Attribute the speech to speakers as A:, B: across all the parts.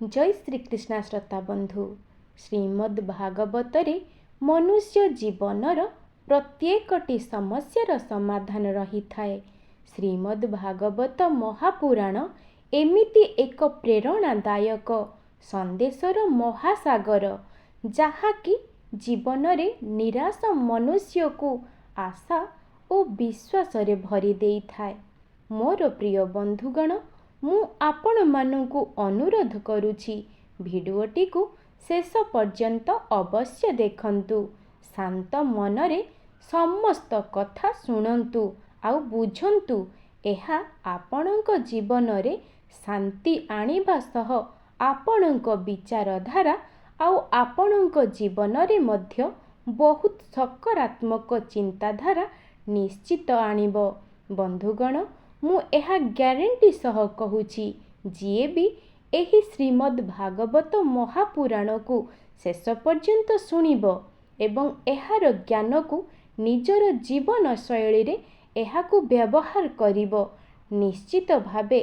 A: जय श्रीकृष्ण श्रोता बंधु। श्रीमद् भागवतरे मनुष्य जीवनर प्रत्येकटी समस्यार समाधान रही थाए। श्रीमद् भागवत महापुराण एमिति एक प्रेरणादायक संदेशर महासागर जहाँकि जीवन रे निराश मनुष्य को आशा और विश्वास रे भरी देई थाए। मोर प्रिय बंधुगण, मु आपण मानकु अनुरोध करुछि भिडियोटी को शेष पर्यंत अवश्य देखंतु। शांत मनरे समस्त कथा शुणंतु आउ बुझंतु। एहा आपणक जीवन रे शांति आनिबा सह आपणक विचारधारा आउ आपणक जीवन रे मध्य बहुत सकारात्मक चिंताधारा निश्चित आनिबो। बंधुगण, मु एहा ग्यारंटी सह कहूछि, जिए भी एही श्रीमद् भागवत महापुराण को शेष पर्यंत शुणिब एवं एहार ज्ञान को निजर जीवन शैली रे एहाकु व्यवहार करिब, निश्चित भावे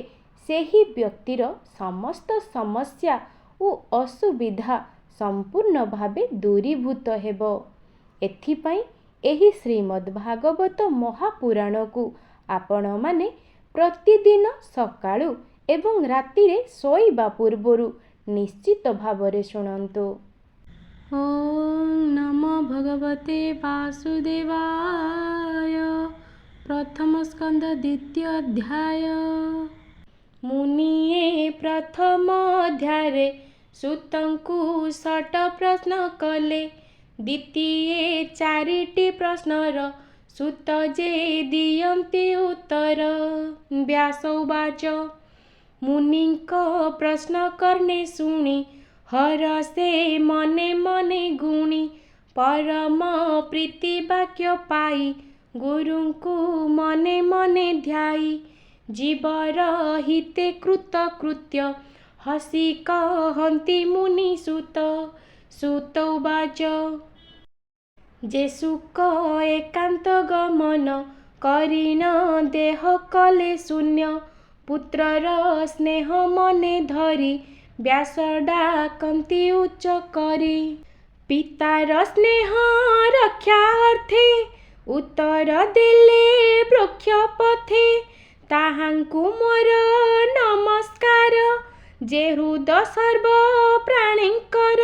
A: सेही व्यक्तिर समस्त समस्या और असुविधा संपूर्ण भावे दूरीभूत हेबो। एथिपाई एही श्रीमद् भागवत महापुराण को आपण माने प्रतिदिन सकाळु एवं रातिरे शोइबा पूर्वरु निश्चित भावरे शुणंतु।
B: ओम नमो भगवते वासुदेवाय। प्रथम स्कंद द्वितीय अध्याय।
A: मुनिये प्रथम अध्याये सुतंकु 6 प्रश्न कले। द्वितीय 4टी प्रश्नर सुत जे दियन्ति उत्तर। व्यासोवाच मुनिंक प्रश्न करने शुणी हरसे मने मने गुणी। परम प्रीति वाक्य पाई गुरुंकु मने मने ध्याई। जीवर हिते कृत कृत्य हसी कहन्ति मुनि सुत। सुतोवाच जे सुख एकांत गमन करिन देह कले शून्य। पुत्रर स्नेह मने धरी व्यास डाकन्ति उच्च करी। पितार स्नेह रक्षार्थे उत्तर देले वृक्ष पथे। ताहांकु मोर नमस्कार जे हृद सर्व प्राणींकर।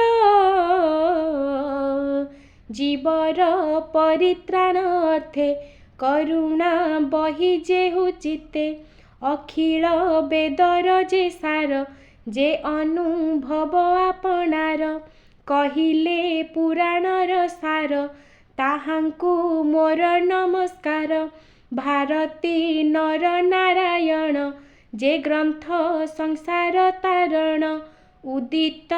A: जीवर परित्राण अर्थे करुणा बही जेहु चित्ते। अखिल वेदर जे सार जे अनुभव आपणार। कहिले पुराणर सार ताहांकु मोर नमस्कार। भारती नर नारायण जे ग्रंथ संसार तारण। उदित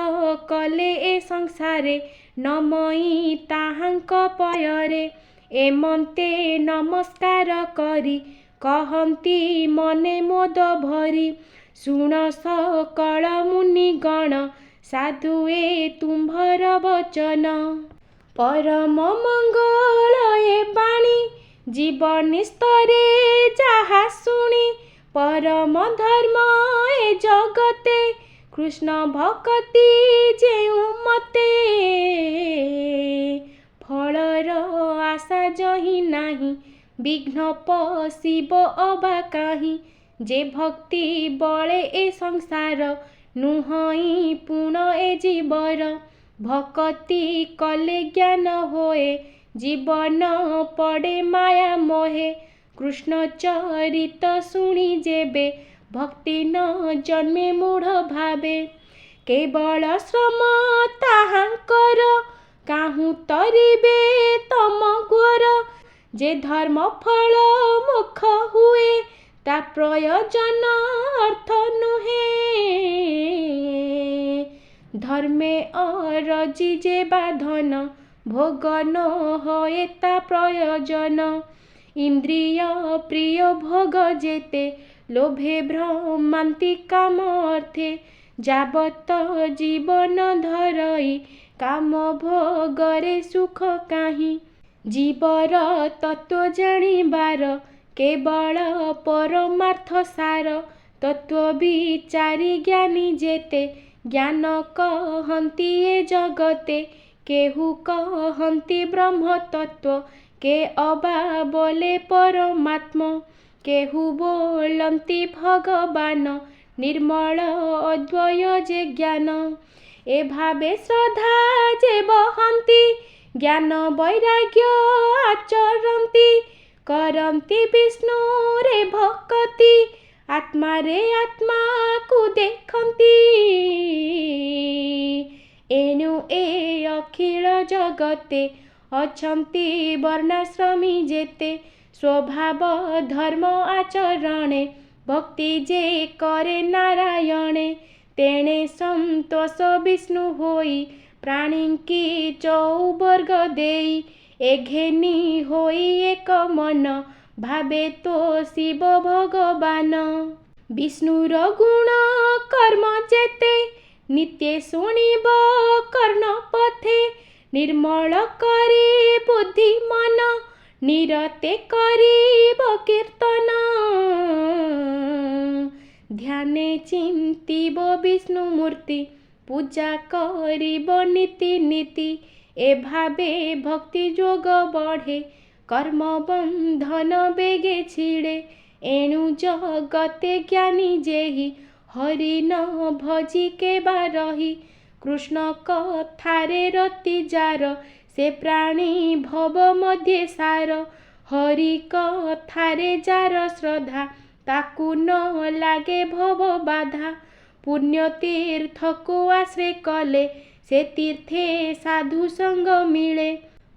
A: कले ए संसारे नमई ताहांक पୟରେ। एमंते नमस्कार करी कहन्ति मने मोद भरी। शुण सकल मुनि गण साधुए तुम्भर वचन। परम मंगल ए बाणी जीवन स्तरे जाहा शुणी। परम धर्म ए जगते कृष्ण भक्ति जेउ मते। फलर आशा जही नाही विघ्न पशिब अबा काहि। जे भक्ति बळे ए संसार नुहई पुण ए जीवर। भक्ति कले ज्ञान होए जीवन पड़े माया मोहे। कृष्ण चरित शुणी जेबे भक्ति न जन्मे मूढ़ भावे। केवल श्रम ताहांकर काहू तरिबे तम घोर। जे धर्म फल मुख हुए ता प्रयोजन अर्थ नुहे। धर्मे अरजी जे बाधन भोग न होए ता प्रयोजन। इंद्रिय प्रिय भोग जेते लोभे भ्रमांति काम अर्थे। जाबत जीवन धरई काम भोगरे सुख काहि। जीवर तत्व जानिबार केवल परमार्थ सार। तत्व विचारी ज्ञानी जेते ଜ୍ଞାନ କହନ୍ତି ଏ ଜଗତେ କେହୁ କହନ୍ତି ବ୍ରହ୍ମ ତତ୍ତ୍ୱ କେ ଅବା ବୋଲେ ପରମାତ୍ମ କେହୁ ବୋଲନ୍ତି ଭଗବାନ ନିର୍ମଳ ଅଦ୍ୱୟ ଯେ ଜ୍ଞାନ ଏ ଭାବେ ଶ୍ରଦ୍ଧା ଯେ ବହନ୍ତି ଜ୍ଞାନ ବୈରାଗ୍ୟ ଆଚରନ୍ତି କରନ୍ତି ବିଷ୍ଣୁରେ ଭକତି ଆତ୍ମାରେ ଆତ୍ମାକୁ ଦେଖନ୍ତି ଏଣୁ ଏ ଅଖିଳ ଜଗତେ ଅଛନ୍ତି ବର୍ଣ୍ଣାଶ୍ରମୀ ଯେତେ ସ୍ୱଭାବ ଧର୍ମ ଆଚରଣେ ଭକ୍ତି ଯେ କରେ ନାରାୟଣେ ତେଣେ ସନ୍ତୋଷ ବିଷ୍ଣୁ ହୋଇ ପ୍ରାଣୀଙ୍କି ଚଉବର୍ଗ ଦେଇ ଏ ଘେନି ହୋଇ ଏକ ମନ ଭାବେ ତୋ ଶିବ ଭଗବାନ ବିଷ୍ଣୁର ଗୁଣ କର୍ମ ଯେତେ ନିତ୍ୟ ଶୁଣିବ କର୍ଣ୍ଣ ପଥେ ନିର୍ମଳ କରି ବୁଦ୍ଧି ମନ ନିରତେ କରିବ କୀର୍ତ୍ତନ ଧ୍ୟାନେ ଚିନ୍ତିବ ବିଷ୍ଣୁ ମୂର୍ତ୍ତି ପୂଜା କରିବ ନୀତି ନୀତି ଏ ଭାବେ ଭକ୍ତି ଯୋଗ ବଢ଼େ କର୍ମ ବନ୍ଧନ ବେଗେ ଛିଡ଼େ ଏଣୁ ଜଗତେ ଜ୍ଞାନୀ ଯେହି ହରି ନ ଭଜି କେବା ରହି କୃଷ୍ଣ କଥାରେ ରତି ଯାର ସେ ପ୍ରାଣୀ ଭବ ମଧ୍ୟେ ସାର ହରି କଥାରେ ଯାର ଶ୍ରଦ୍ଧା ତାକୁ ନ ଲାଗେ ଭବ ବାଧା ପୁଣ୍ୟ ତୀର୍ଥକୁ ଆଶ୍ରୟ କଲେ ସେ ତୀର୍ଥେ ସାଧୁ ସଙ୍ଗ ମିଳେ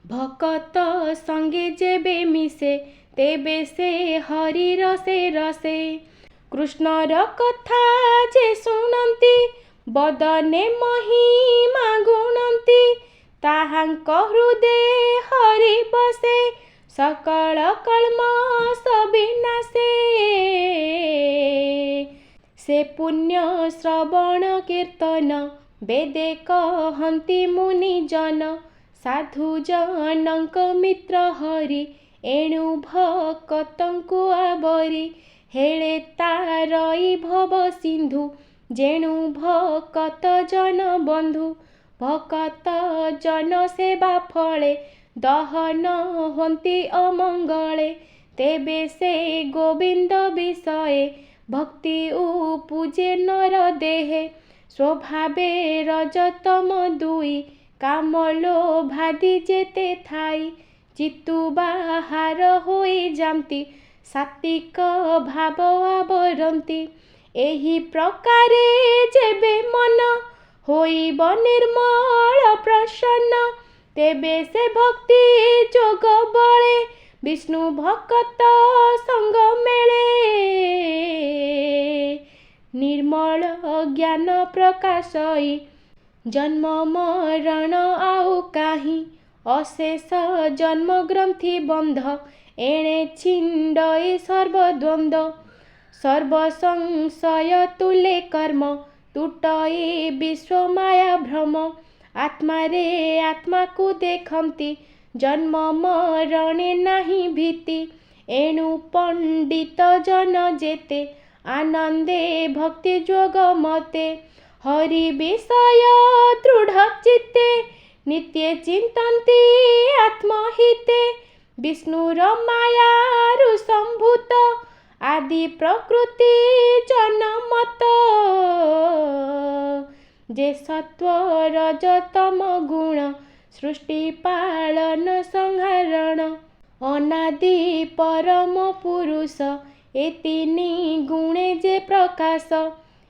A: ଭକତ ସଙ୍ଗେ ଯେବେ ମିଶେ ତେବେ ସେ ହରି ରସେ ରସେ କୃଷ୍ଣର କଥା ଯେ ଶୁଣନ୍ତି ବଦନେ ମହିମା ଗୁଣନ୍ତି ତାହାଙ୍କ ହୃଦେ ହରି ବସେ ସକଳ କଳ୍ମଷ ବିନାଶେ ସେ ପୁଣ୍ୟ ଶ୍ରବଣ କୀର୍ତ୍ତନ ବେଦେ କହନ୍ତି ମୁନିଜନ ସାଧୁ ଜନଙ୍କ ମିତ୍ର ହରି ଏଣୁ ଭକତଙ୍କୁ ଆବରି ହେଳେ ତାରଇ ଭବ ସିନ୍ଧୁ ଯେଣୁ ଭକତ ଜନ ବନ୍ଧୁ ଭକତ ଜନ ସେବା ଫଳେ ଦହନ ହୁଅନ୍ତି ଅମଙ୍ଗଳେ ତେବେ ସେ ଗୋବିନ୍ଦ ବିଷये ଭକ୍ତି ଉପୁଜେ ନର ଦେହେ ସ୍ୱଭାବେ ରଜତମ ଦୁଇ କାମ ଲୋଭାଦି ଯେତେ ଥାଇ ଚିତୁ ବାହାର ହୋଇ ଯାନ୍ତି ସାତ୍ୱିକ ଭାବ ଆବରନ୍ତି ଏହି ପ୍ରକାରେ ଯେବେ ମନ ହୋଇବ ନିର୍ମଳ ପ୍ରସନ୍ନ ତେବେ ସେ ଭକ୍ତି ଯୋଗ ବଳେ ବିଷ୍ଣୁ ଭକତ ସଙ୍ଗ ମେଳେ ନିର୍ମଳ ଜ୍ଞାନ ପ୍ରକାଶଇ ଜନ୍ମ ମରଣ ଆଉ କାହିଁ ଅଶେଷ ଜନ୍ମ ଗ୍ରନ୍ଥି ବନ୍ଧ ଏଣେ ଛିଣ୍ଡଇ ସର୍ବଦ୍ୱନ୍ଦ୍ୱ ସର୍ବ ସଂଶୟ ତୁଲେ କର୍ମ ତୁଟଇ ବିଶ୍ୱ ମାୟା ଭ୍ରମ ଆତ୍ମାରେ ଆତ୍ମାକୁ ଦେଖନ୍ତି ଜନ୍ମ ମରଣେ ନାହିଁ ଭୀତି ଏଣୁ ପଣ୍ଡିତ ଜନ ଯେତେ ଆନନ୍ଦେ ଭକ୍ତି ଯୋଗ ମତେ ହରି ବିଷୟ ଦୃଢ଼ ଚିତ୍ତେ ନିତ୍ୟ ଚିନ୍ତନ୍ତି ଆତ୍ମହିତେ ବିଷ୍ଣୁର ମାୟାରୁ ସମ୍ଭୂତ ଆଦି ପ୍ରକୃତି ଜନମତ ଯେ ସତ୍ୱ ରଜତମ ଗୁଣ ସୃଷ୍ଟି ପାଳନ ସଂହାରଣ ଅନାଦି ପରମ ପୁରୁଷ ଏ ତିନି ଗୁଣେ ଯେ ପ୍ରକାଶ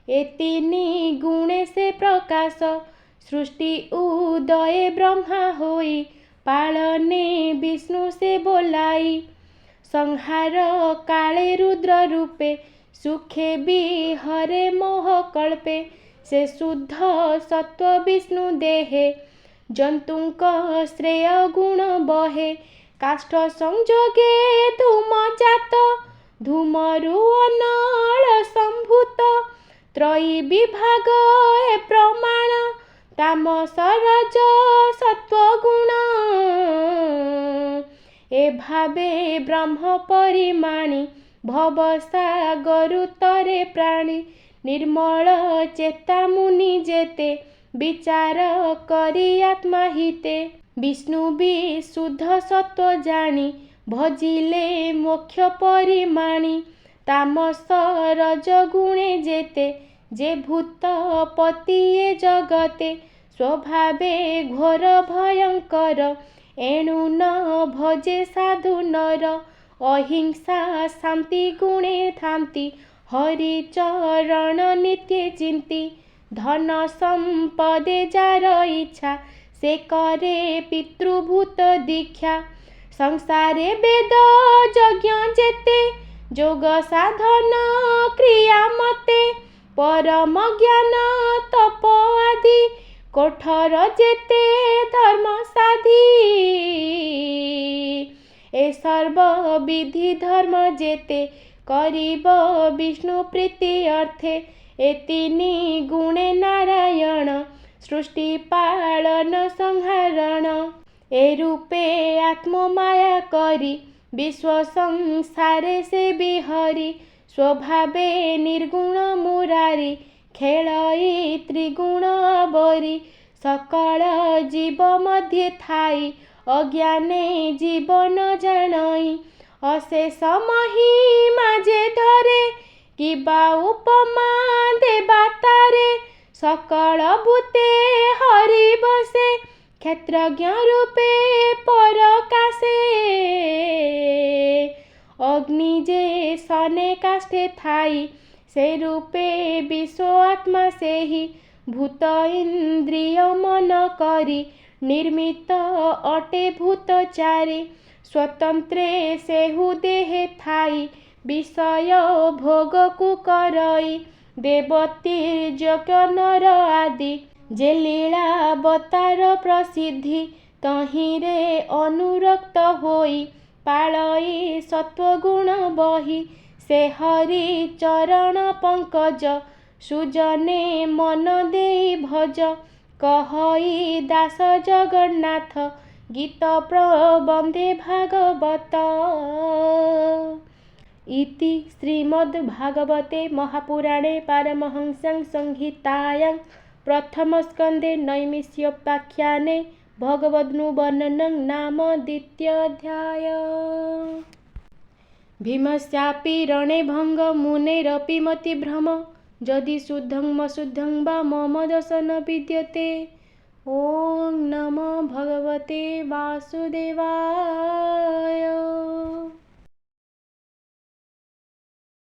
A: ଏ ତିନି ଗୁଣେ ସେ ପ୍ରକାଶ ସୃଷ୍ଟି ଉଦୟେ ବ୍ରହ୍ମା ହୋଇ ପାଳନେ ବିଷ୍ଣୁ ସେ ବୋଲାଇ ସଂହାର କାଳେ ରୁଦ୍ର ରୂପେ ସୁଖେ ବିହରେ ମୋହ କଳ୍ପେ ସେ ଶୁଦ୍ଧ ସତ୍ୱ ବିଷ୍ଣୁ ଦେହେ ଜନ୍ତୁଙ୍କ ଶ୍ରେୟ ଗୁଣ ବହେ କାଷ୍ଠ ସଂଯୋଗେ ଧୂମ ଜାତ ଧୂମରୁ ଅନଳ ସମ୍ଭୂତ ତ୍ରୟୀ ବିଭାଗ ଏ ପ୍ରମାଣ ତାମସ ରଜ ସତ୍ୱ ଗୁଣ ଏ ଭାବେ ବ୍ରହ୍ମ ପରିମାଣି ଭବ ସାଗରୁ ତରେ ପ୍ରାଣୀ ନିର୍ମଳ ଚେତା ମୁନି ଯେତେ ବିଚାର କରି ଆତ୍ମା ହିତେ। ବିଷ୍ଣୁ ବିଶୁଦ୍ଧ ସତ୍ୱ ଜାଣି ଭଜିଲେ ମୋକ୍ଷ ପରିମାଣି। ତାମସ ରଜଗୁଣେ ଯେତେ ଯେ ଭୂତ ପତିଏ ଜଗତେ। ସ୍ୱଭାବେ ଘୋର ଭୟଙ୍କର ଏଣୁ ନ ଭଜେ ସାଧୁ ନର। ଅହିଂସା ଶାନ୍ତି ଗୁଣେ ଥାନ୍ତି ହରି ଚରଣ ନିତ୍ୟେ ଚିନ୍ତି। ଧନ ସମ୍ପଦେ ଯାର ଇଚ୍ଛା ସେ କରେ ପିତୃଭୂତ ଦୀକ୍ଷା। ସଂସାରେ ବେଦ ଯଜ୍ଞ ଯେତେ ଯୋଗ ସାଧନ କ୍ରିୟା ମତେ। ପରମ ଜ୍ଞାନ ତପ ଆଦି କୋଠର ଯେତେ ଧର୍ମ ସାଧି। ଏ ସର୍ବ ବିଧି ଧର୍ମ ଯେତେ କରିବ ବିଷ୍ଣୁ ପ୍ରୀତି ଅର୍ଥେ। ଏ ତିନି ଗୁଣେ ନାରାୟଣ ସୃଷ୍ଟି ପାଳନ ସଂହାରଣ। ଏ ରୂପେ ଆତ୍ମମାୟା କରି ବିଶ୍ୱ ସଂସାରେ ସେ ବିହରି। ସ୍ୱଭାବେ ନିର୍ଗୁଣ ମୁରାରି ଖେଳଇ ତ୍ରିଗୁଣ ଆବରି। ସକଳ ଜୀବ ମଧ୍ୟେ ଥାଇ ଅଜ୍ଞାନେ ଜୀବନ ଜାଣଇ। ଅଶେଷ ମହିମା ଯେ ଧରେ କିବା ଉପମା ଦେବା ତାରେ। ସକଳ ଭୂତେ ହରି ବସେ କ୍ଷେତ୍ରଜ୍ଞ ରୂପେ ପରକାଶେ। ଅଗ୍ନି ଯେ ସନେ କାଷ୍ଠେ ଥାଇ ସେ ରୂପେ ବିଶ୍ୱ ଆତ୍ମା ସେହି। ଭୂତ ଇନ୍ଦ୍ରିୟ ମନ କରି ନିର୍ମିତ ଅଟେ ଭୂତ ଚାରି। ସ୍ୱତନ୍ତ୍ରେ ସେହୁ ଦେହେ ଥାଇ ବିଷୟ ଭୋଗକୁ କରଇ। ଦେବତୀ ଯଜ୍ଞ ନର ଆଦି ଯେ ଲୀଳାବତାର ପ୍ରସିଦ୍ଧି। ତହିଁରେ ଅନୁରକ୍ତ ହୋଇ ପାଳଇ ସତ୍ୱଗୁଣ ବହି। ସେ ହରି ଚରଣ ପଙ୍କଜ ସୁଜନେ ମନ ଦେଇ ଭଜ। କହଇ ଦାସ ଜଗନ୍ନାଥ ଗୀତ ପ୍ରବନ୍ଧେ ଭାଗବତ। ଇତି ଶ୍ରୀମଦ୍ଭାଗବତେ ମହାପୁରାଣେ ପାରମହଂସ୍ୟାଂ ସଂହିତାୟାଂ ପ୍ରଥମ ସ୍କନ୍ଧେ ନୈମିଷ୍ୟୋପାଖ୍ୟାନେ ଭଗବଦନୁବର୍ଣ୍ଣନଂ ନାମ ଦ୍ୱିତୀୟୋऽଧ୍ୟାୟः। ଭୀମସ୍ୟାପି ରଣେ ଭଙ୍ଗ ମୁନେରପି ମତିଭ୍ରମ। ଯଦି ଶୁଦ୍ଧଂ ମଶୁଦ୍ଧଂ ବା ମମ ଦଶ ନ ବିଦ୍ୟତେ। ॐ नमो भगवते वासुदेवाय।